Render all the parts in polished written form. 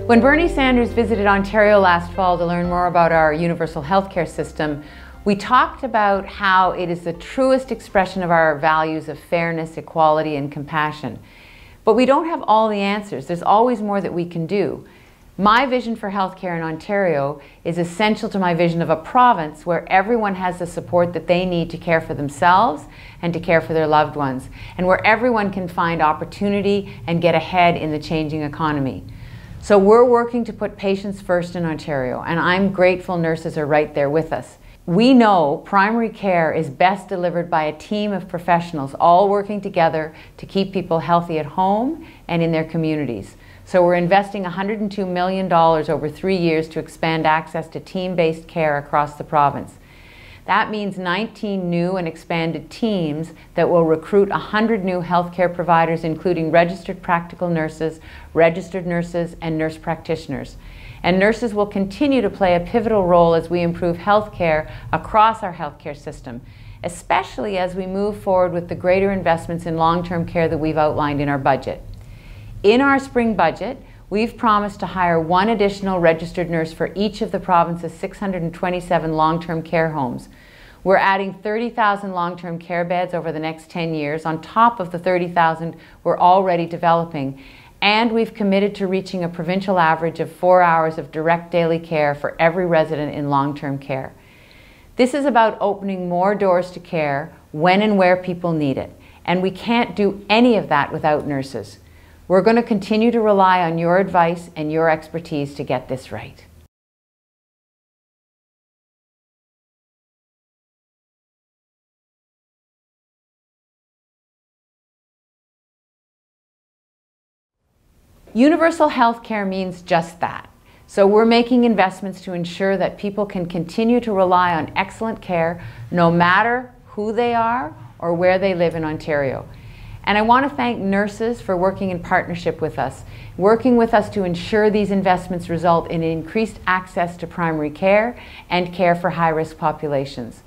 When Bernie Sanders visited Ontario last fall to learn more about our universal healthcare system, we talked about how it is the truest expression of our values of fairness, equality, and compassion. But we don't have all the answers. There's always more that we can do. My vision for healthcare in Ontario is essential to my vision of a province where everyone has the support that they need to care for themselves and to care for their loved ones, and where everyone can find opportunity and get ahead in the changing economy. So we're working to put patients first in Ontario, and I'm grateful nurses are right there with us. We know primary care is best delivered by a team of professionals all working together to keep people healthy at home and in their communities. So we're investing $102 million over 3 years to expand access to team-based care across the province. That means 19 new and expanded teams that will recruit 100 new healthcare providers, including registered practical nurses, registered nurses, and nurse practitioners. And nurses will continue to play a pivotal role as we improve healthcare across our healthcare system, especially as we move forward with the greater investments in long-term care that we've outlined in our budget. In our spring budget, we've promised to hire 1 additional registered nurse for each of the province's 627 long-term care homes. We're adding 30,000 long-term care beds over the next 10 years on top of the 30,000 we're already developing. And we've committed to reaching a provincial average of 4 hours of direct daily care for every resident in long-term care. This is about opening more doors to care when and where people need it. And we can't do any of that without nurses. We're going to continue to rely on your advice and your expertise to get this right. Universal health care means just that. So we're making investments to ensure that people can continue to rely on excellent care no matter who they are or where they live in Ontario. And I want to thank nurses for working in partnership with us, working with us to ensure these investments result in increased access to primary care and care for high-risk populations.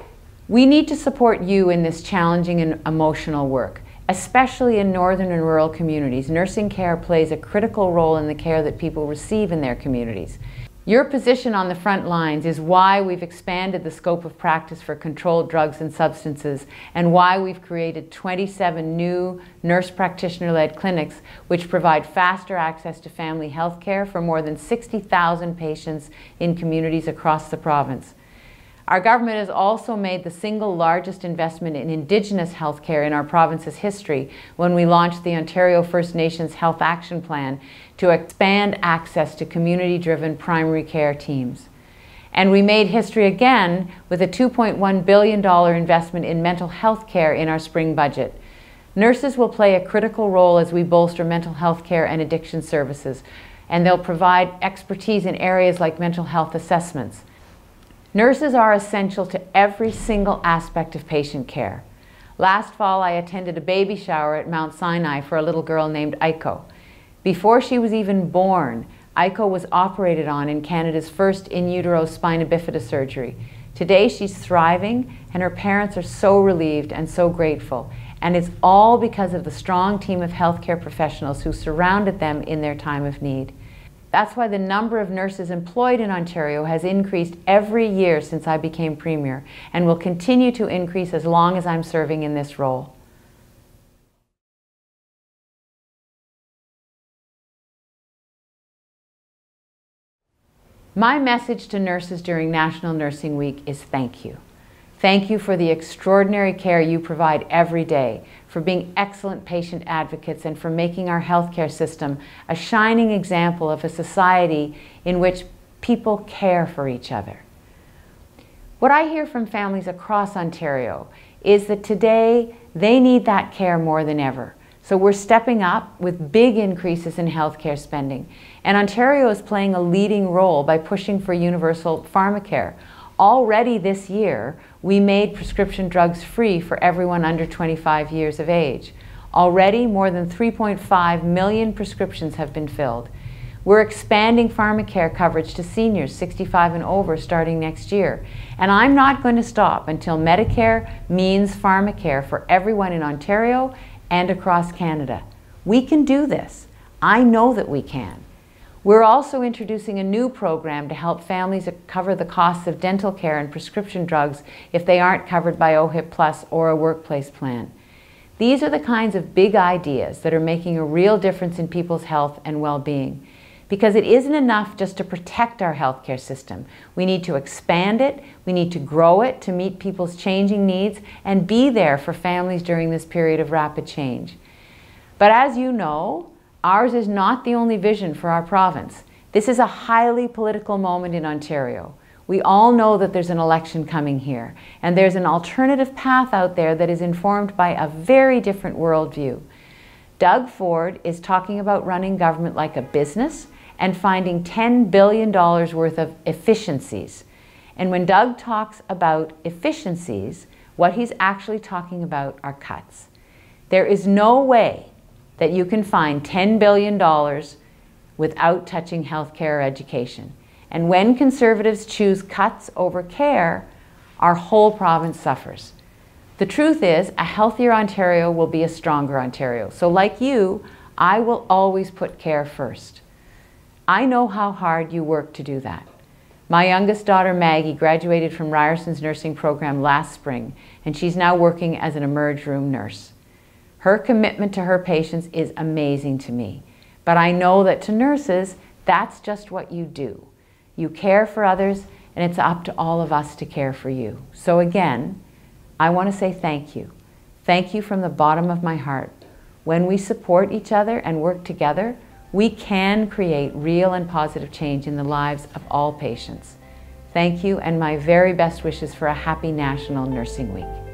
We need to support you in this challenging and emotional work. Especially in northern and rural communities, nursing care plays a critical role in the care that people receive in their communities. Your position on the front lines is why we've expanded the scope of practice for controlled drugs and substances, and why we've created 27 new nurse practitioner-led clinics which provide faster access to family health care for more than 60,000 patients in communities across the province. Our government has also made the single largest investment in Indigenous health care in our province's history when we launched the Ontario First Nations Health Action Plan to expand access to community-driven primary care teams. And we made history again with a $2.1 billion investment in mental health care in our spring budget. Nurses will play a critical role as we bolster mental health care and addiction services, and they'll provide expertise in areas like mental health assessments. Nurses are essential to every single aspect of patient care. Last fall, I attended a baby shower at Mount Sinai for a little girl named Aiko. Before she was even born, Aiko was operated on in Canada's first in utero spina bifida surgery. Today, she's thriving, and her parents are so relieved and so grateful. And it's all because of the strong team of healthcare professionals who surrounded them in their time of need. That's why the number of nurses employed in Ontario has increased every year since I became Premier, and will continue to increase as long as I'm serving in this role. My message to nurses during National Nursing Week is thank you. Thank you for the extraordinary care you provide every day, for being excellent patient advocates, and for making our healthcare system a shining example of a society in which people care for each other. What I hear from families across Ontario is that today they need that care more than ever. So we're stepping up with big increases in healthcare spending. And Ontario is playing a leading role by pushing for universal pharmacare. Already this year, we made prescription drugs free for everyone under 25 years of age. Already, more than 3.5 million prescriptions have been filled. We're expanding pharmacare coverage to seniors 65 and over starting next year. And I'm not going to stop until Medicare means pharmacare for everyone in Ontario and across Canada. We can do this. I know that we can. We're also introducing a new program to help families cover the costs of dental care and prescription drugs if they aren't covered by OHIP Plus or a workplace plan. These are the kinds of big ideas that are making a real difference in people's health and well-being. Because it isn't enough just to protect our healthcare system. We need to expand it, we need to grow it to meet people's changing needs and be there for families during this period of rapid change. But as you know, ours is not the only vision for our province. This is a highly political moment in Ontario. We all know that there's an election coming here, and there's an alternative path out there that is informed by a very different worldview. Doug Ford is talking about running government like a business and finding $10 billion worth of efficiencies. And when Doug talks about efficiencies, what he's actually talking about are cuts. There is no way that you can find $10 billion without touching healthcare or education. And when Conservatives choose cuts over care, our whole province suffers. The truth is, a healthier Ontario will be a stronger Ontario. So like you, I will always put care first. I know how hard you work to do that. My youngest daughter, Maggie, graduated from Ryerson's nursing program last spring, and she's now working as an emerge room nurse. Her commitment to her patients is amazing to me. But I know that to nurses, that's just what you do. You care for others, and it's up to all of us to care for you. So again, I want to say thank you. Thank you from the bottom of my heart. When we support each other and work together, we can create real and positive change in the lives of all patients. Thank you, and my very best wishes for a happy National Nursing Week.